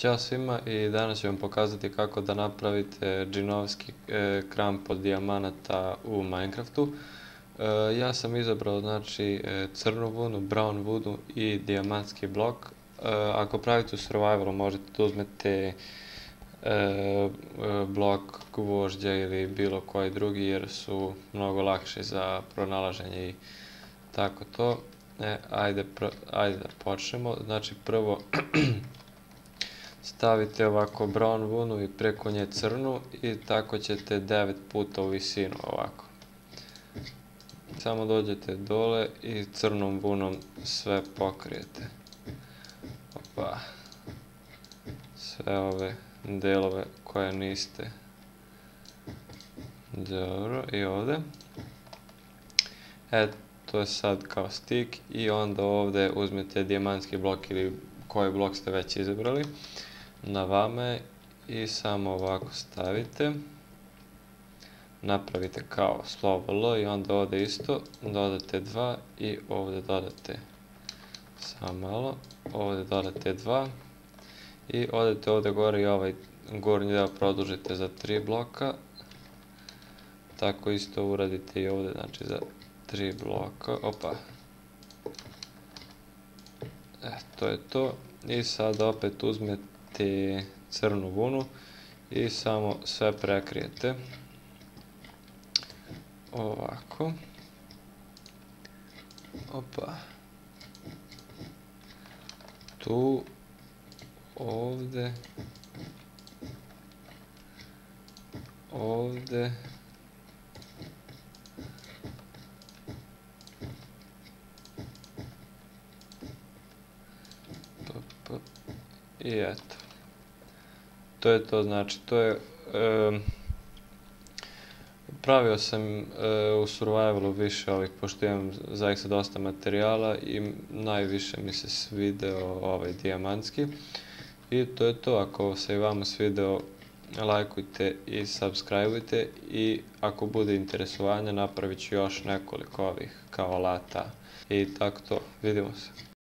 Ćao svima i danas ću vam pokazati kako da napravite džinovski kramp od dijamanata u Minecraftu. Ja sam izabrao crnu vunu, brown vunu i dijamantski blok. Ako pravite u survivalu možete da uzmete blok gvožđa ili bilo koji drugi jer su mnogo lakše za pronalaženje i tako to. Ajde da počnemo. Znači prvo stavite ovako brown vunu i preko nje crnu i tako ćete 9 puta u visinu ovako. Samo dođete dole i crnom vunom sve pokrijete. Opa. Sve ove delove koje niste. Dobro, i ovde. To je sad kao stik i onda ovde uzmete dijamantski blok ili koji blok ste već izabrali. Na vama je i samo ovako stavite. Napravite kao slovo L i onda ovde isto dodate 2 i ovde dodate samo malo, ovde dodate 2 i odete ovde gore i ovaj gornji deo produžite za 3 bloka. Tako isto uradite i ovde, znači za 3 bloka. Opa. To je to. I sad opet uzmete crnu vunu i samo sve prekrijete. Ovako. Opa. Tu. Ovde. Ovde. I eto. To je to, znači to je pravio sam u survivalu više ovih, pošto imam zaista dosta materijala i najviše mi se svideo ovaj dijamantski. I to je to, ako se i vama svideo, lajkujte i subscribeujte i ako bude interesovanja napravit ću još nekoliko ovih kao alata i tako to, vidimo se.